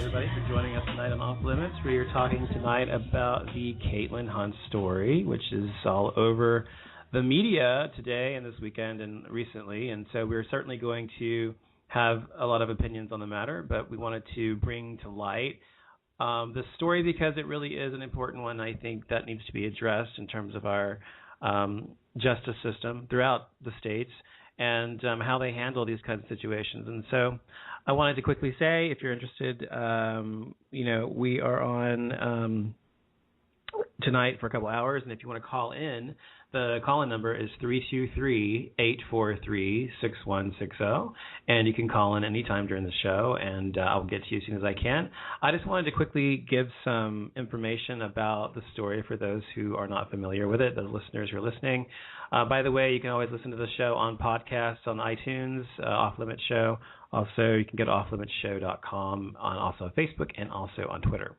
everybody, for joining us tonight on Off Limits. We are talking tonight about the Kaitlyn Hunt story, which is all over the media today and this weekend and recently. And so we're certainly going to have a lot of opinions on the matter, but we wanted to bring to light the story because it really is an important one, I think, that needs to be addressed in terms of our justice system throughout the states and how they handle these kinds of situations. And so I wanted to quickly say, if you're interested, we are on tonight for a couple hours, and if you want to call in, the call-in number is 323-843-6160, and you can call in anytime during the show, and I'll get to you as soon as I can. I just wanted to quickly give some information about the story for those who are not familiar with it, the listeners who are listening. By the way, you can always listen to the show on podcasts on iTunes, Off Limits Show. Also, you can go to offlimitshow.com, on also Facebook and also on Twitter.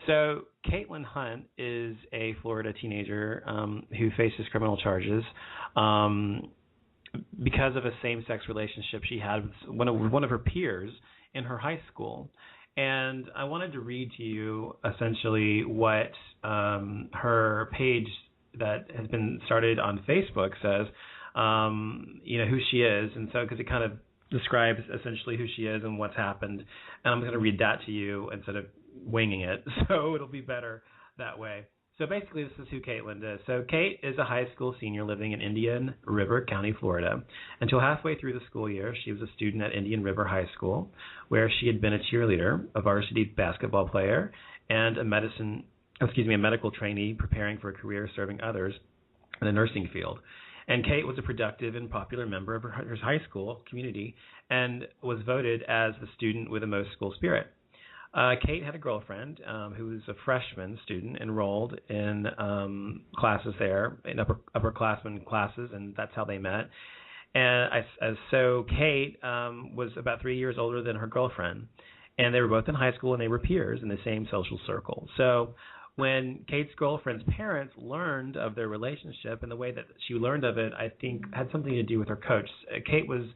So Kaitlyn Hunt is a Florida teenager who faces criminal charges because of a same-sex relationship she had with one of her peers in her high school. And I wanted to read to you essentially what her page that has been started on Facebook says, who she is. And so because it kind of describes essentially who she is and what's happened. And I'm going to read that to you instead of winging it, so it'll be better that way. So basically, this is who Kaitlyn is. So Kate is a high school senior living in Indian River County, Florida. Until halfway through the school year, she was a student at Indian River High School, where she had been a cheerleader, a varsity basketball player, and a medical trainee preparing for a career serving others in the nursing field. And Kate was a productive and popular member of her high school community and was voted as the student with the most school spirit. Kate had a girlfriend who was a freshman student enrolled in classes there, in upperclassmen classes, and that's how they met. And so Kate was about 3 years older than her girlfriend, and they were both in high school, and they were peers in the same social circle. So when Kate's girlfriend's parents learned of their relationship, and the way that she learned of it, I think, had something to do with her coach. Kate was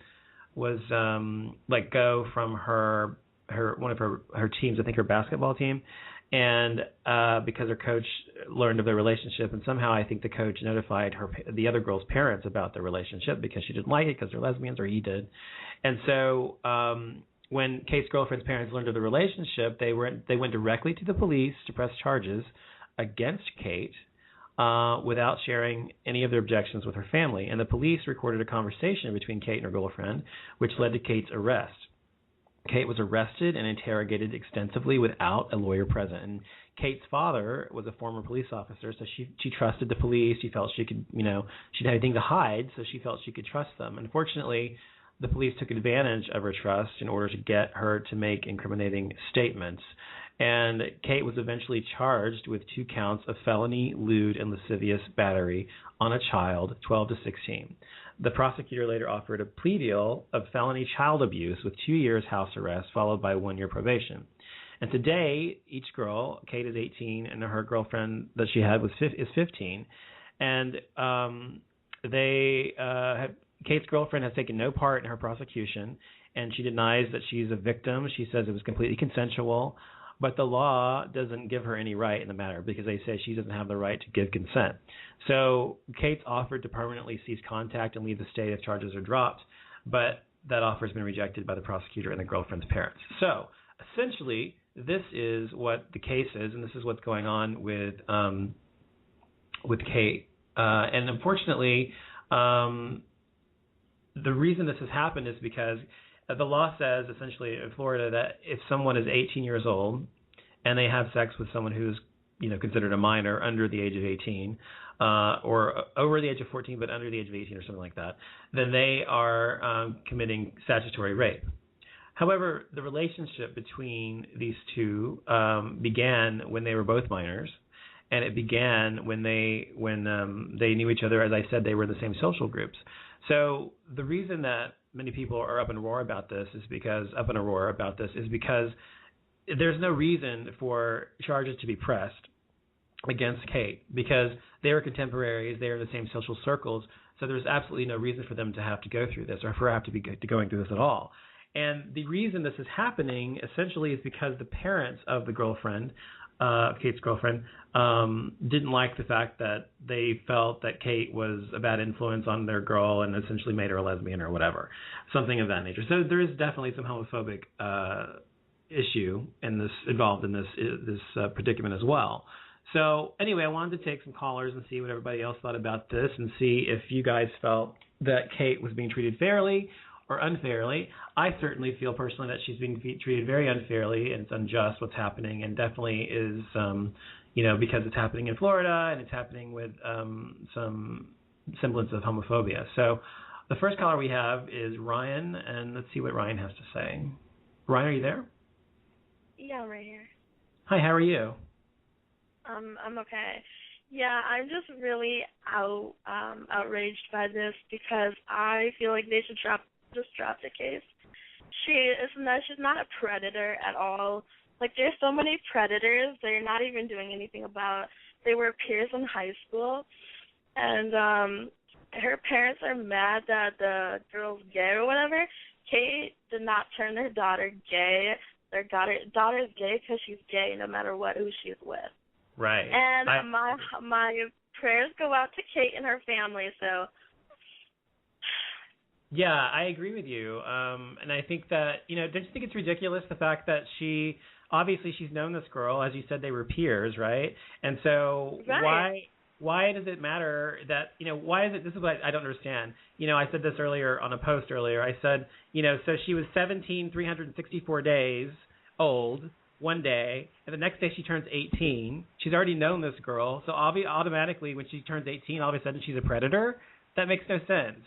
let go from one of her teams, I think her basketball team, and because her coach learned of their relationship, and somehow I think the coach notified the other girl's parents about their relationship because she didn't like it because they're lesbians, or he did. And so when Kate's girlfriend's parents learned of the relationship, they went directly to the police to press charges against Kate without sharing any of their objections with her family. And the police recorded a conversation between Kate and her girlfriend, which led to Kate's arrest. Kate was arrested and interrogated extensively without a lawyer present. And Kate's father was a former police officer, so she trusted the police. She felt she could, she didn't have anything to hide, so she felt she could trust them. Unfortunately, the police took advantage of her trust in order to get her to make incriminating statements. And Kate was eventually charged with 2 counts of felony, lewd, and lascivious battery on a child, 12 to 16. The prosecutor later offered a plea deal of felony child abuse with 2 years house arrest, followed by 1 year probation. And today, each girl, Kate is 18, and her girlfriend that she had is 15. And Kate's girlfriend has taken no part in her prosecution, and she denies that she's a victim. She says it was completely consensual, but the law doesn't give her any right in the matter because they say she doesn't have the right to give consent. So Kate's offered to permanently cease contact and leave the state if charges are dropped, but that offer has been rejected by the prosecutor and the girlfriend's parents. So essentially, this is what the case is, and this is what's going on with Kate. And unfortunately, the reason this has happened is because the law says essentially in Florida that if someone is 18 years old and they have sex with someone who's considered a minor under the age of 18 or over the age of 14 but under the age of 18 or something like that, then they are committing statutory rape. However, the relationship between these two began when they were both minors, and it began when they knew each other. As I said, they were in the same social groups. So the reason that many people are up in a roar about this is because there's no reason for charges to be pressed against Kate because they were contemporaries, they are in the same social circles, so there's absolutely no reason for them to have to go through this or for her to be going through this at all. And the reason this is happening essentially is because the parents of the girlfriend, Kate's girlfriend, didn't like the fact that they felt that Kate was a bad influence on their girl and essentially made her a lesbian or whatever, something of that nature. So there is definitely some homophobic issue involved in this predicament as well. So anyway, I wanted to take some callers and see what everybody else thought about this and see if you guys felt that Kate was being treated fairly or unfairly. I certainly feel personally that she's being treated very unfairly, and it's unjust what's happening, and definitely is, because it's happening in Florida and it's happening with some semblance of homophobia. So the first caller we have is Ryan, and let's see what Ryan has to say. Ryan, are you there? Yeah, I'm right here. Hi, how are you? I'm okay. Yeah, I'm just really outraged by this because I feel like they should drop the case. She's not a predator at all. Like, there's so many predators they're not even doing anything about. They were peers in high school, and her parents are mad that the girl's gay or whatever. Kate did not turn her daughter gay. Their daughter is gay because she's gay no matter who she's with. Right. And my prayers go out to Kate and her family. So. Yeah, I agree with you. And I think that, don't you think it's ridiculous the fact that she's known this girl, as you said, they were peers, right? And so right. why does it matter that, this is what I don't understand. I said this earlier on a post earlier. I said, so she was 17, 364 days old one day, and the next day she turns 18. She's already known this girl, so automatically when she turns 18, all of a sudden she's a predator? That makes no sense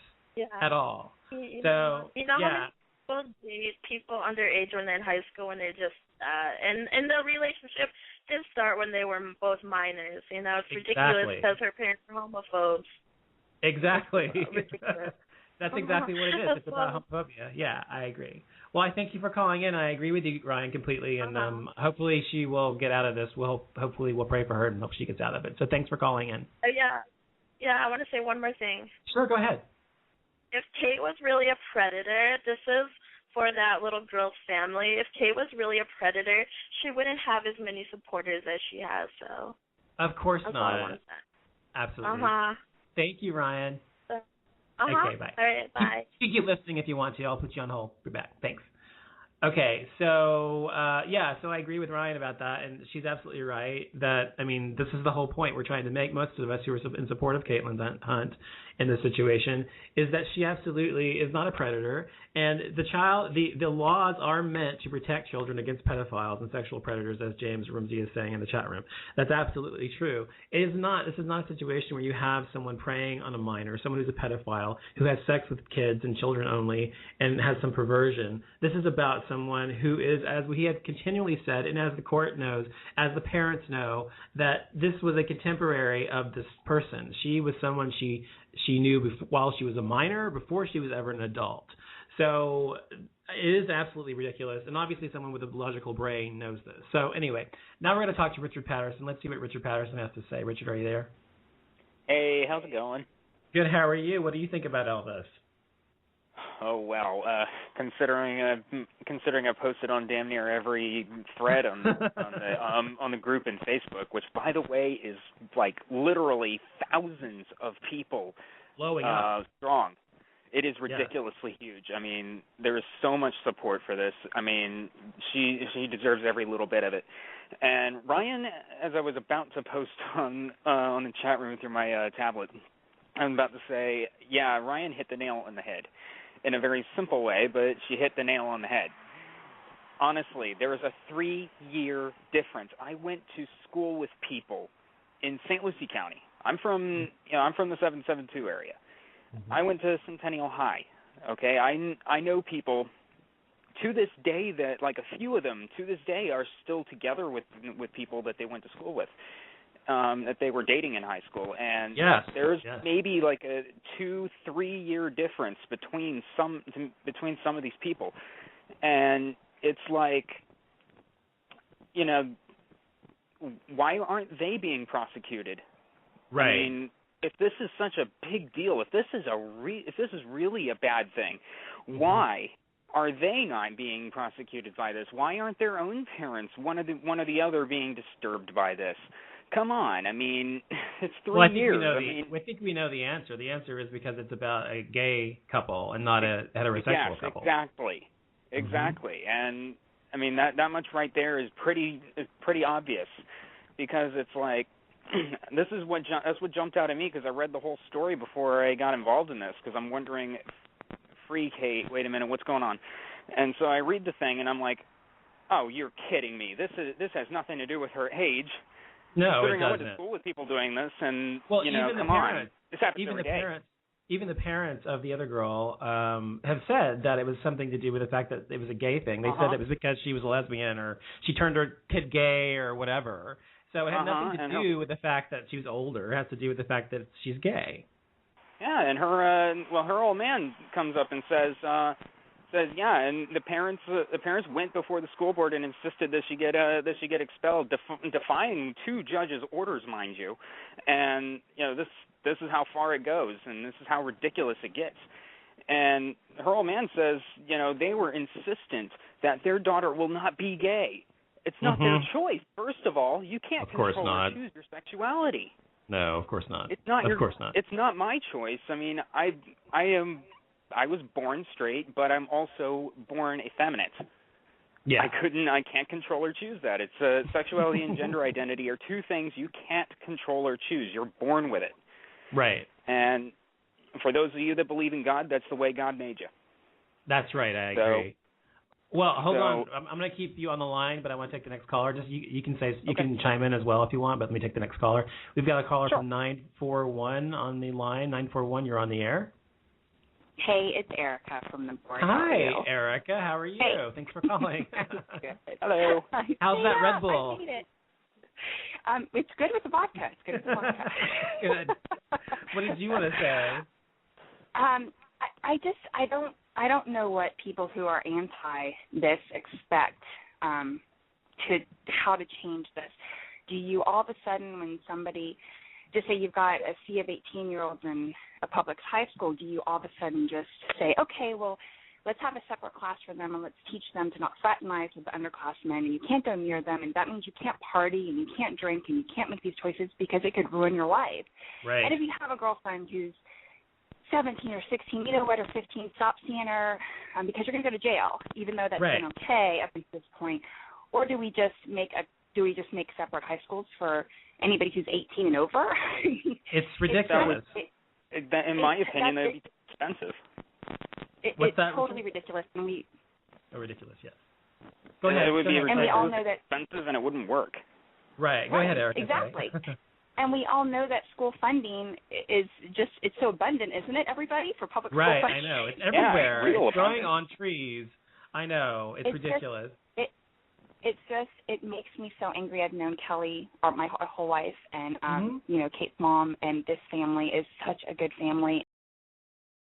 at all. How yeah. many people date people underage when they're in high school when they're just and the relationship did start when they were both minors. It's ridiculous because her parents are homophobes. Exactly. That's exactly what it is. It's about homophobia. Yeah, I agree. Well, I thank you for calling in. I agree with you, Ryan, completely, and hopefully she will get out of this. Hopefully we'll pray for her and hope she gets out of it. So thanks for calling in. Yeah, I want to say one more thing. Sure, go ahead. If Kate was really a predator, this is for that little girl's family. If Kate was really a predator, she wouldn't have as many supporters as she has. So. Of course that's not. All I want to say. Absolutely. Thank you, Ryan. Okay, bye. All right, bye. You keep listening if you want to. I'll put you on hold. Be back. Thanks. Okay, so so I agree with Ryan about that, and she's absolutely right that, this is the whole point we're trying to make, most of us who are in support of Kaitlyn Hunt in this situation, is that she absolutely is not a predator, and the laws are meant to protect children against pedophiles and sexual predators, as James Rumsey is saying in the chat room. That's absolutely true. This is not a situation where you have someone preying on a minor, someone who's a pedophile, who has sex with kids and children only, and has some perversion. This is about someone who is, as we have continually said, and as the court knows, as the parents know, that this was a contemporary of this person. She was someone she knew while she was a minor, before she was ever an adult. So it is absolutely ridiculous, and obviously someone with a logical brain knows this. So anyway, now we're going to talk to Richard Patterson. Let's see what Richard Patterson has to say. Richard, are you there? Hey, how's it going? Good, how are you? What do you think about all this? Oh, well, considering I posted on damn near every thread on the group in Facebook, which, by the way, is like literally thousands of people blowing up strong. It is ridiculously huge. There is so much support for this. She deserves every little bit of it. And Ryan, as I was about to post on the chat room through my tablet, I'm about to say, yeah, Ryan hit the nail on the head. In a very simple way, but she hit the nail on the head. Honestly, there is a 3-year difference. I went to school with people in St. Lucie County. I'm from the 772 area. Mm-hmm. I went to Centennial High. Okay, I know people to this day that, like, a few of them to this day are still together with people that they went to school with. That they were dating in high school, and there's maybe like a 2-3 year difference between some of these people, and it's like, why aren't they being prosecuted? Right. If this is such a big deal, if this is really a bad thing, why are they not being prosecuted by this? Why aren't their own parents, one or the other, being disturbed by this? Come on, I mean, it's 3 years. I think we know the answer. The answer is because it's about a gay couple and not a heterosexual couple. Exactly. And I mean that much right there is pretty obvious, because it's like that's what jumped out at me, because I read the whole story before I got involved in this, because I'm wondering, free Kate, wait a minute, what's going on? And so I read the thing and I'm like, oh, you're kidding me. This has nothing to do with her age. No, it doesn't. I went to school with people doing this, and come on, this happens every day. Even the parents of the other girl have said that it was something to do with the fact that it was a gay thing. They said it was because she was a lesbian, or she turned her kid gay, or whatever. So it had nothing to do with the fact that she was older. It has to do with the fact that she's gay. Yeah, and her old man comes up and says, and the parents went before the school board and insisted that she get expelled, defying 2 judges' orders, mind you. And this is how far it goes, and this is how ridiculous it gets. And her old man says, they were insistent that their daughter will not be gay. It's not their choice. First of all, you can't control or choose your sexuality. No, of course not. It's not. Of course not. It's not my choice. I mean, I was born straight, but I'm also born effeminate. Yeah. I can't control or choose that. It's sexuality and gender identity are 2 things you can't control or choose. You're born with it. Right. And for those of you that believe in God, that's the way God made you. That's right. I agree. Well, hold on. I'm going to keep you on the line, but I want to take the next caller. Just you can can chime in as well if you want, but let me take the next caller. We've got a caller from 941 on the line. 941, you're on the air. Hey, it's Erica from the board. Hi, Erica. How are you? Hey. Thanks for calling. Hello. How's that Red Bull? I hate it. It's good with the vodka. It's good with the vodka. Good. What did you want to say? I don't know what people who are anti this expect how to change this. Do you all of a sudden, when somebody, just say you've got a sea of 18-year-olds in a public high school, do you all of a sudden just say, okay, well, let's have a separate class for them and let's teach them to not fraternize with the underclassmen, and you can't go near them, and that means you can't party and you can't drink and you can't make these choices because it could ruin your life. Right. And if you have a girlfriend who's 17 or 16, you know what, or 15, stop seeing her because you're going to go to jail, even though that's been okay up until this point. Or do we just make separate high schools for anybody who's 18 and over? It's ridiculous. In my opinion, that would be expensive. It's totally ridiculous. And ridiculous, yes. Go ahead. It would be ridiculous, and we all know that expensive, and it wouldn't work. Right. Go ahead, Eric. Exactly. And we all know that school funding is it's so abundant, isn't it, everybody, for public school funding? Right, I know. It's everywhere. Yeah, it's growing on trees. I know. It's ridiculous. It makes me so angry. I've known Kelly my whole life, and Kate's mom, and this family is such a good family,